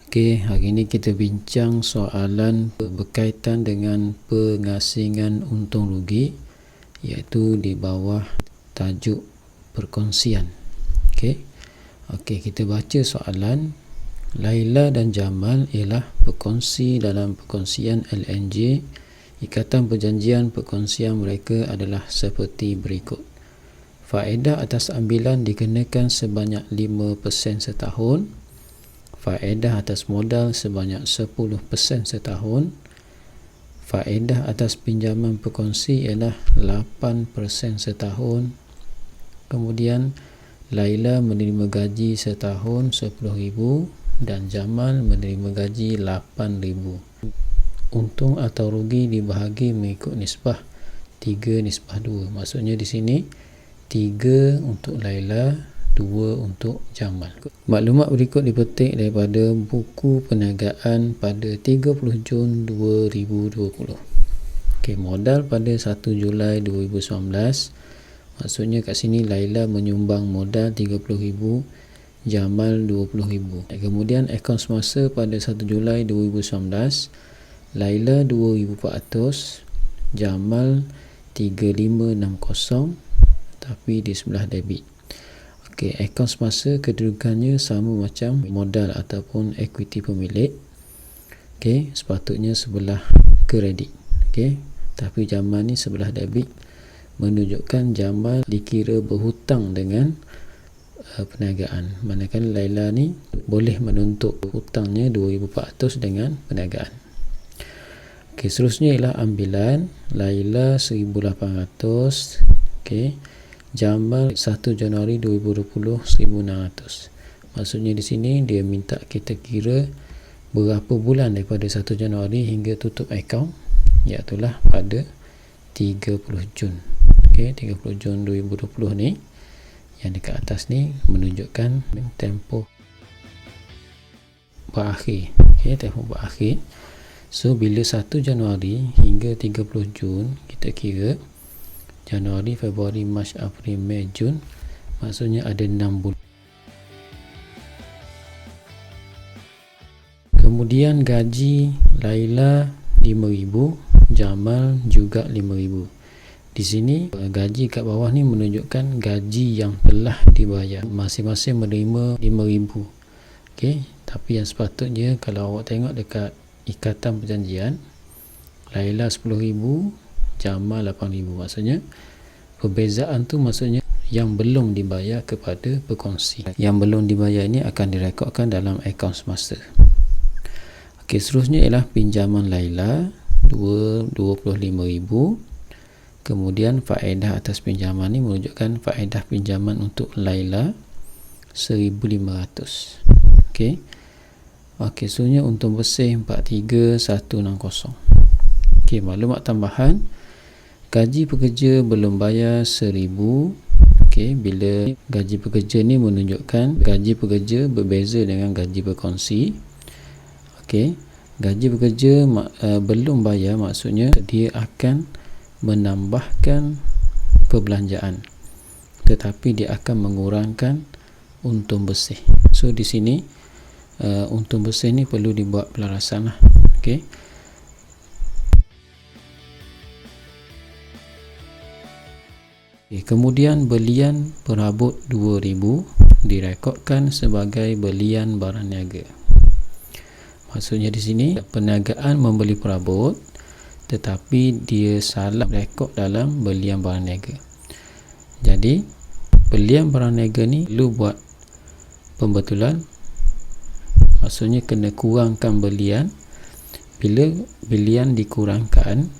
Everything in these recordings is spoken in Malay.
Okey, hari ini kita bincang soalan berkaitan dengan pengasingan untung rugi, iaitu di bawah tajuk perkongsian. Okey, kita baca soalan. Laila dan Jamal ialah berkongsi dalam perkongsian LNJ. Ikatan perjanjian perkongsian mereka adalah seperti berikut. Faedah atas ambilan dikenakan sebanyak 5% setahun. Faedah atas modal sebanyak 10% setahun. Faedah atas pinjaman perkongsi ialah 8% setahun. Kemudian Laila menerima gaji setahun 10,000 dan Jamal menerima gaji 8,000. Untung atau rugi dibahagi mengikut nisbah 3:2. Maksudnya di sini 3 untuk Laila, 2 untuk Jamal. Maklumat berikut dipetik daripada buku perniagaan pada 30 Jun 2020. Modal pada 1 Julai 2019. Maksudnya kat sini Laila menyumbang modal 30,000, Jamal 20,000. Kemudian akaun semasa pada 1 Julai 2019, Laila 2,400, Jamal 3,560, tapi di sebelah debit. Akaun semasa kedudukannya sama macam modal ataupun equity pemilik. Sepatutnya sebelah kredit. Tapi Jamal ni sebelah debit, menunjukkan Jamal dikira berhutang dengan perniagaan. Manakala Laila ni boleh menuntut hutangnya 2,400 dengan perniagaan. Seterusnya ialah ambilan. Laila 1,800. Jamal 1 Januari 2020 1,600. Maksudnya di sini dia minta kita kira berapa bulan daripada 1 Januari hingga tutup akaun, iaitulah pada 30 Jun. 30 Jun 2020 ni, yang dekat atas ni menunjukkan tempoh berakhir. Tempoh berakhir. So bila 1 Januari hingga 30 Jun, kita kira Januari, Februari, Mac, April, Mei, Jun, maksudnya ada 6 bulan. Kemudian gaji Laila 5,000, Jamal juga 5,000. Di sini gaji kat bawah ni menunjukkan gaji yang telah dibayar. Masing-masing menerima 5,000. Tapi yang sepatutnya kalau awak tengok dekat ikatan perjanjian, Laila 10,000, Jamal 8,000. Maksudnya perbezaan tu maksudnya yang belum dibayar kepada berkongsi. Yang belum dibayar ini akan direkodkan dalam akaun semasa. Seterusnya ialah pinjaman Laila 25,000. Kemudian faedah atas pinjaman ni menunjukkan faedah pinjaman untuk Laila 1,500. Seterusnya untung bersih 43,160. Maklumat tambahan. Gaji pekerja belum bayar 1,000. Bila gaji pekerja ni menunjukkan gaji pekerja berbeza dengan gaji berkongsi. Gaji pekerja belum bayar, maksudnya dia akan menambahkan perbelanjaan, tetapi dia akan mengurangkan untung bersih. So di sini untung bersih ni perlu dibuat pelarasan lah. Kemudian belian perabot 2,000 direkodkan sebagai belian barang niaga. Maksudnya di sini perniagaan membeli perabot, tetapi dia salah rekod dalam belian barang niaga. Jadi belian barang niaga ni perlu buat pembetulan. Maksudnya kena kurangkan belian. Bila belian dikurangkan,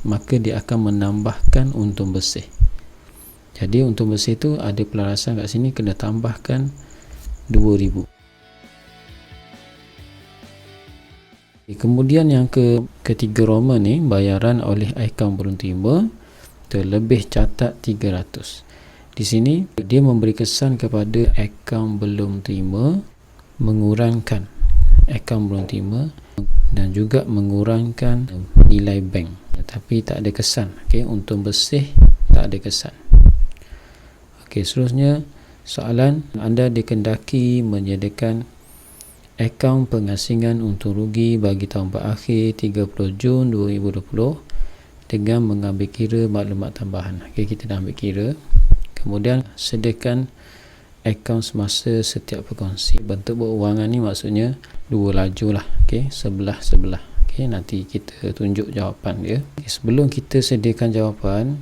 maka dia akan menambahkan untung bersih. Jadi untung bersih tu ada pelarasan kat sini, kena tambahkan 2,000. Kemudian yang ketiga Roman ni, bayaran oleh akaun belum terima, terlebih catat 300. Di sini dia memberi kesan kepada akaun belum terima, mengurangkan akaun belum terima dan juga mengurangkan nilai bank, tapi tak ada kesan. Untung bersih tak ada kesan. Seterusnya soalan, anda dikendaki menyediakan akaun pengasingan untung rugi bagi tahun berakhir 30 Jun 2020 dengan mengambil kira maklumat tambahan. Okey, kita dah ambil kira. Kemudian sediakan akaun semasa setiap berkongsi. Bentuk berurangan ni maksudnya dua laju lah. Okey, sebelah-sebelah. Okey, nanti kita tunjuk jawapan dia. Okay, sebelum kita sediakan jawapan,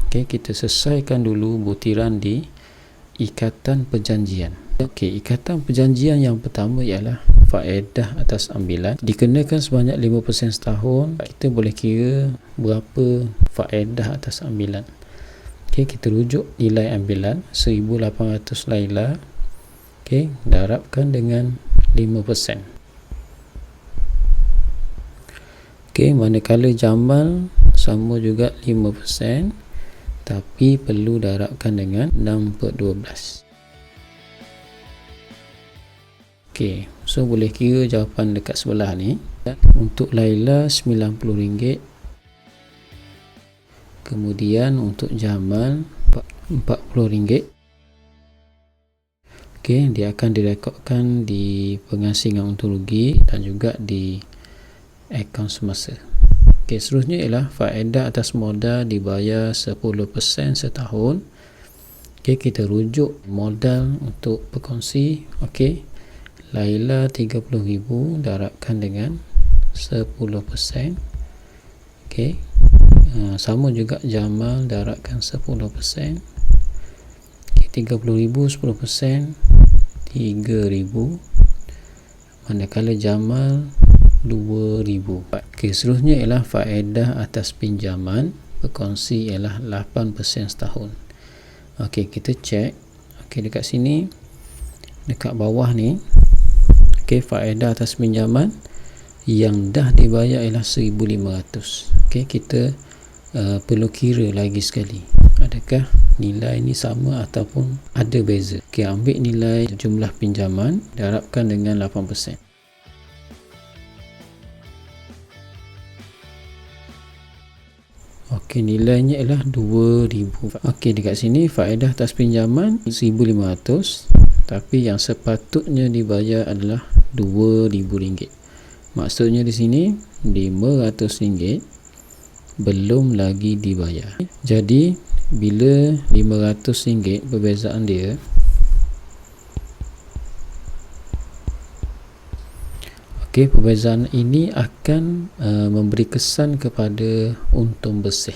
okey, kita selesaikan dulu butiran di ikatan perjanjian. Okey, ikatan perjanjian yang pertama ialah faedah atas ambilan. Dikenakan sebanyak 5% setahun, kita boleh kira berapa faedah atas ambilan. Okey, kita rujuk nilai ambilan 1800 laila. Okey, darabkan dengan 5%. Okey, manakala Jamal sama juga 5%, tapi perlu darabkan dengan 6/12. Okey, so boleh kira jawapan dekat sebelah ni. Untuk Laila RM90. Kemudian untuk Jamal RM40. Okey, dia akan direkodkan di pengasingan untung rugi dan juga di akaun semasa. Okey, seterusnya ialah faedah atas modal dibayar 10% setahun. Okey, kita rujuk modal untuk berkongsi. Okey, Laila 30,000 darabkan dengan 10%. Okey, sama juga Jamal darabkan 10%. Okay, 30,000 10%, 3,000. Manakala Jamal 2,000. Okey, seterusnya ialah faedah atas pinjaman berkongsi ialah 8% setahun. Okey, kita cek. Okey, dekat sini, dekat bawah ni, okey, faedah atas pinjaman yang dah dibayar ialah 1,500. Okey, kita perlu kira lagi sekali, adakah nilai ni sama ataupun ada beza. Okey, ambil nilai jumlah pinjaman, darabkan dengan 8%. Okey, nilainya ialah 2,000. Okey, dekat sini faedah atas pinjaman 1,500, tapi yang sepatutnya dibayar adalah RM2,000. Maksudnya di sini RM500 belum lagi dibayar. Jadi bila RM500 perbezaan dia, okey, perbezaan ini akan memberi kesan kepada untung bersih.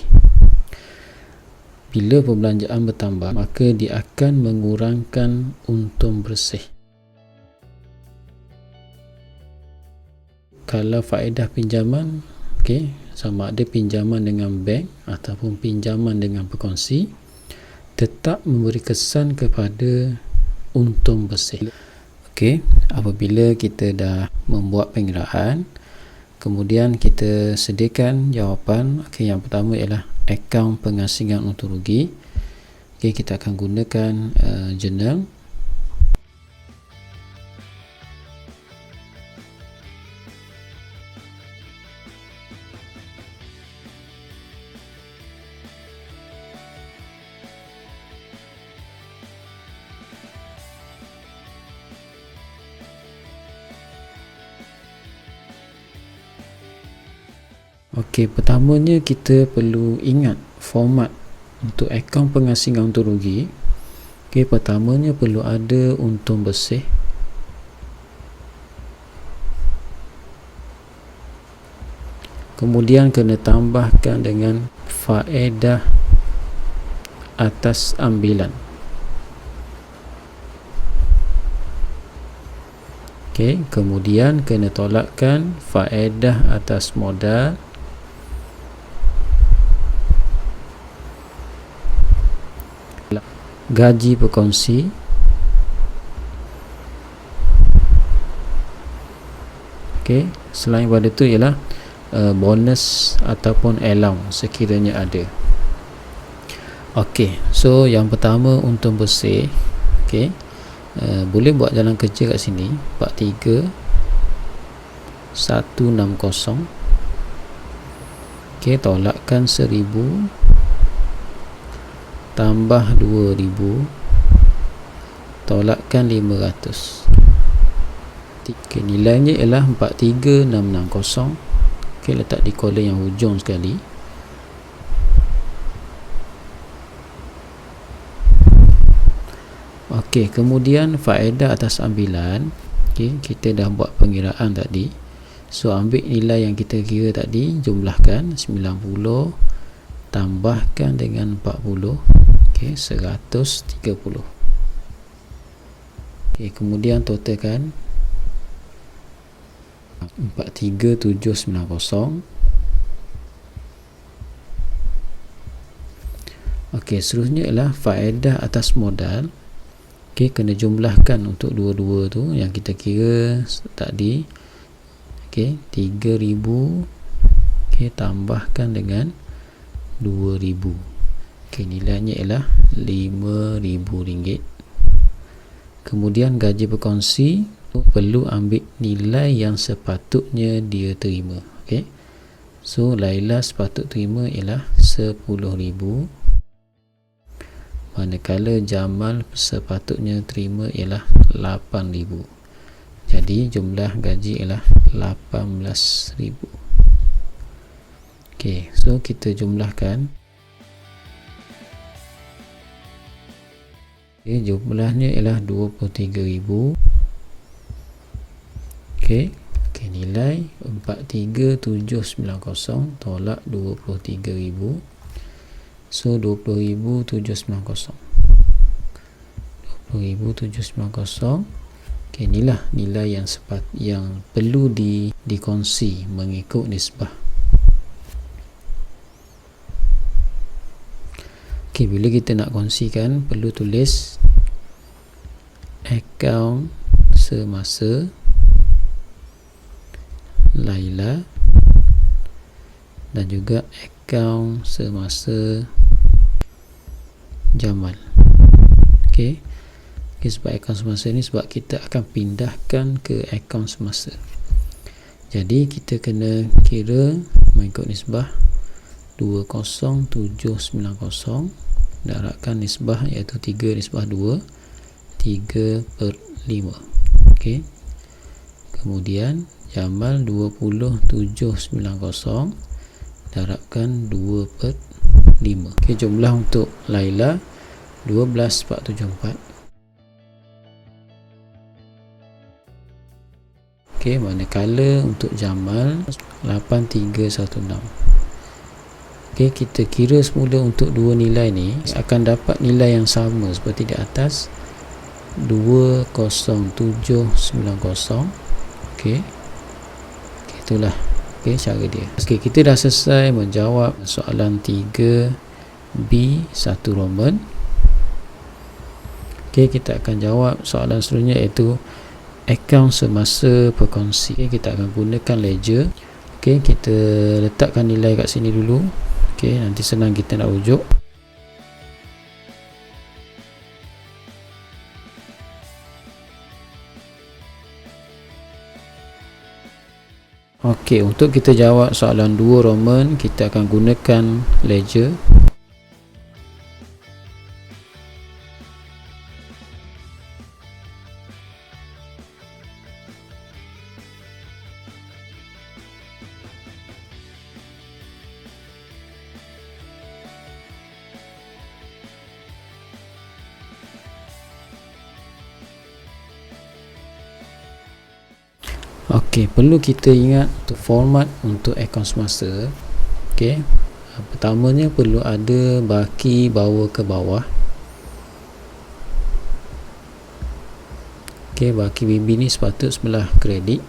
Bila perbelanjaan bertambah, maka dia akan mengurangkan untung bersih. Kalau faedah pinjaman, okey, sama ada pinjaman dengan bank ataupun pinjaman dengan berkongsi, tetap memberi kesan kepada untung bersih. Okey, apabila kita dah membuat pengiraan, kemudian kita sediakan jawapan. Okey, yang pertama ialah akaun pengasingan untung rugi. Okey, kita akan gunakan jurnal. Okey, pertamanya kita perlu ingat format untuk akaun pengasingan untung rugi. Okey, pertamanya perlu ada untung bersih. Kemudian kena tambahkan dengan faedah atas ambilan. Okey, kemudian kena tolakkan faedah atas modal. Gaji berkongsi. Okey, selain pada tu ialah bonus ataupun allowance sekiranya ada. Okey, so yang pertama untung bersih. Okey, boleh buat jalan kerja kat sini. 43 160. Okey, tolakkan 1,000 tambah 2,000 tolakkan 500. Okay, nilainya ialah 43660. Okay, letak di kolom yang hujung sekali. Okay, kemudian faedah atas ambilan. Okay, kita dah buat pengiraan tadi. So, ambil nilai yang kita kira tadi, jumlahkan 90, tambahkan dengan 40. Okay, 130. Okay, kemudian totalkan 43790. Okey, seterusnya ialah faedah atas modal. Okey, kena jumlahkan untuk dua-dua tu yang kita kira tadi. Okey, 3000. Okey, tambahkan dengan 2000. Okey, nilainya ialah RM5,000. Kemudian gaji berkongsi perlu ambil nilai yang sepatutnya dia terima. Okey. So Laila sepatut terima ialah 10,000, manakala Jamal sepatutnya terima ialah 8,000. Jadi jumlah gaji ialah 18,000. Okey, so kita jumlahkan. Okay, jumlahnya ialah 23,000. Okey, nilai 43790 tolak 23,000. So 20,790. 20,790. Okey, inilah nilai yang perlu dikongsi mengikut nisbah. Okey, bila kita nak kongsikan, perlu tulis akaun semasa Laila dan juga akaun semasa Jamal. Okey. Sebab akaun semasa ni sebab kita akan pindahkan ke akaun semasa. Jadi kita kena kira mengikut nisbah 20790. Darabkan nisbah iaitu 3 nisbah 2, 3/5. Okey. Kemudian Jamal 20,790 darabkan 2/5. Okey, jumlah untuk Laila 12,474. Okey, manakala untuk Jamal 8316. Okey, kita kira semula untuk dua nilai ni akan dapat nilai yang sama seperti di atas, 20790. Okey. Itulah cara dia. Okey, kita dah selesai menjawab soalan 3B1 Roman. Okey, kita akan jawab soalan seterusnya iaitu akaun semasa berkongsi. Okey, kita akan gunakan ledger. Okey, kita letakkan nilai kat sini dulu. Okey, nanti senang kita nak rujuk. Okey, untuk kita jawab soalan 2 Roman, kita akan gunakan ledger. Okey, perlu kita ingat untuk format untuk akaun semasa. Okey, pertamanya perlu ada baki bawa ke bawah. Okey, baki BB ni sepatut sebelah kredit,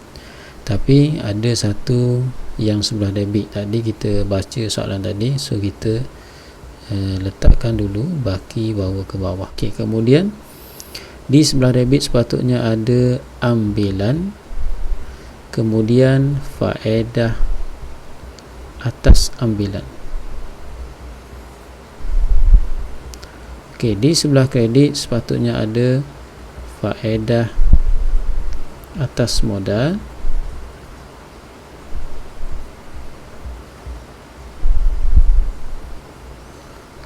tapi ada satu yang sebelah debit. Tadi kita baca soalan tadi, so kita letakkan dulu baki bawa ke bawah. Okey, kemudian di sebelah debit sepatutnya ada ambilan, kemudian faedah atas ambilan. Okey, di sebelah kredit sepatutnya ada faedah atas modal,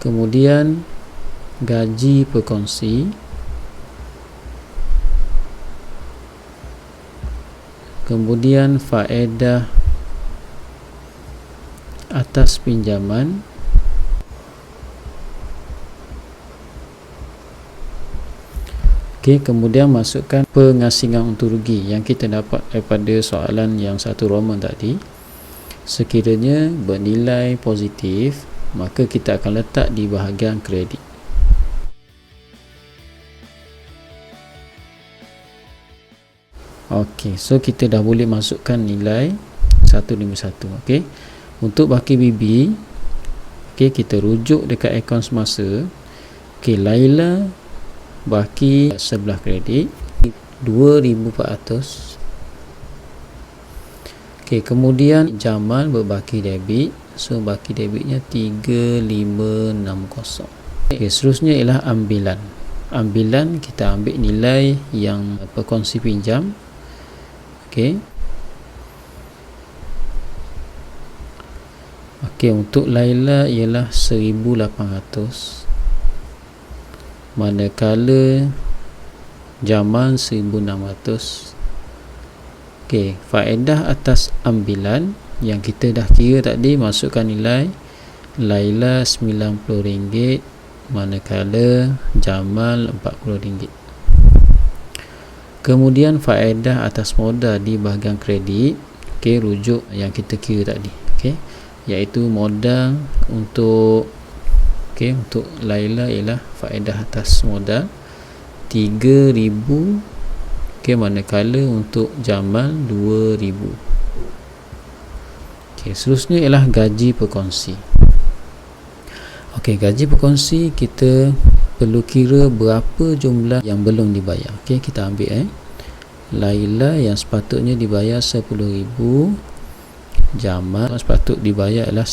kemudian gaji berkongsi, Kemudian faedah atas pinjaman. Okey, kemudian masukkan pengasingan untung rugi yang kita dapat daripada soalan yang satu Roman tadi. Sekiranya bernilai positif, maka kita akan letak di bahagian kredit. Okey, so kita dah boleh masukkan nilai 151. Okey, untuk baki BB, okey, kita rujuk dekat akaun semasa. Okey, Laila baki sebelah kredit 2,400. Okey, kemudian Jamal berbaki debit, so baki debitnya 3,560. Okey, seterusnya ialah ambilan. Ambilan kita ambil nilai yang berkongsi pinjam. Okey. Okey, untuk Laila ialah 1,800. Manakala Jamal 1,600. Okey, faedah atas ambilan yang kita dah kira tadi, masukkan nilai Laila RM90, manakala Jamal RM40. Kemudian faedah atas modal di bahagian kredit. Okey, rujuk yang kita kira tadi. Okey, iaitu modal untuk untuk Laila ialah faedah atas modal 3,000. Okey, manakala untuk Jamal 2,000. Okey, seterusnya ialah gaji berkongsi. Okey, gaji berkongsi kita perlu kira berapa jumlah yang belum dibayar. Okey, kita ambil Laila yang sepatutnya dibayar 10,000, Jamal sepatut dibayar ialah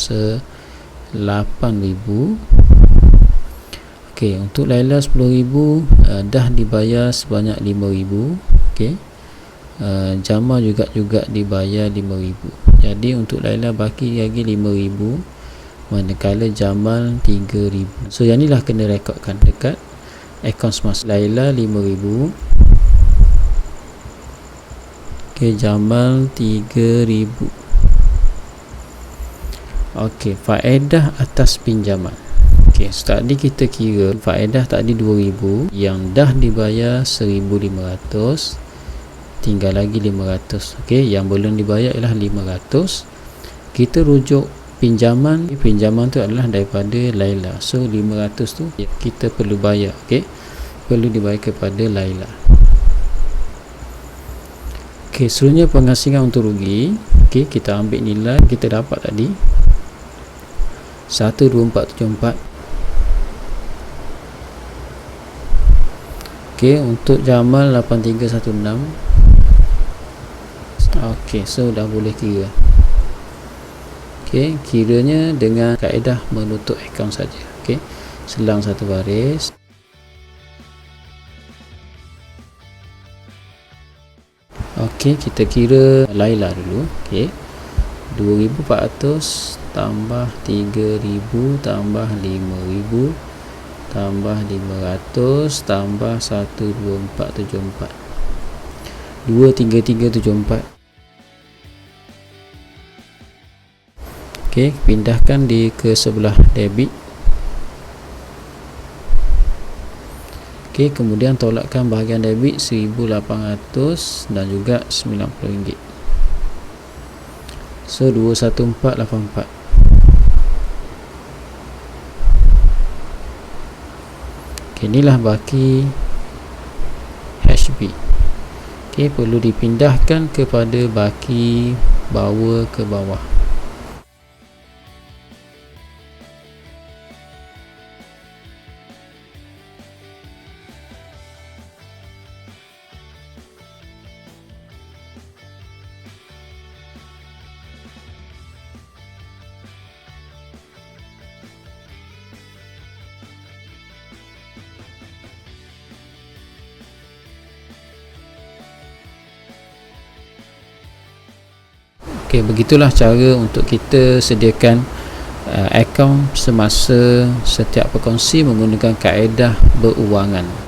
8,000. Okey, untuk Laila 10,000 dah dibayar sebanyak 5,000. Okey, Jamal juga dibayar 5,000. Jadi untuk Laila baki lagi 5,000, manakala Jamal 3,000. So yang inilah kena rekodkan dekat akaun semasa. Laila 5,000. Okey, Jamal 3,000. Okey, faedah atas pinjaman. Okey, tadi kita kira faedah tadi 2,000, yang dah dibayar 1,500, tinggal lagi 500. Okey, yang belum dibayar ialah 500. Kita rujuk pinjaman. Pinjaman tu adalah daripada Laila, so 500 tu kita perlu bayar. Okey, perlu dibayar kepada Laila. Okey, seterusnya pengasingan untung rugi. Okey, kita ambil nilai kita dapat tadi 12474. Okey, untuk Jamal 8316. Okey, so dah boleh kira. Okey, kiranya dengan kaedah menutup akaun saja. Okey, selang satu baris. Okey, kita kira Laila dulu. Okey, 2,400 tambah 3,000 tambah 5,000 tambah 500 tambah 12474, 23374. Okey, pindahkan ke sebelah debit. Okey, kemudian tolakkan bahagian debit 1,800 dan juga RM90. So 21484. Okay, inilah baki HB. Okay, perlu dipindahkan kepada baki bawa ke bawah. Okey, begitulah cara untuk kita sediakan akaun semasa setiap berkongsi menggunakan kaedah beruangan.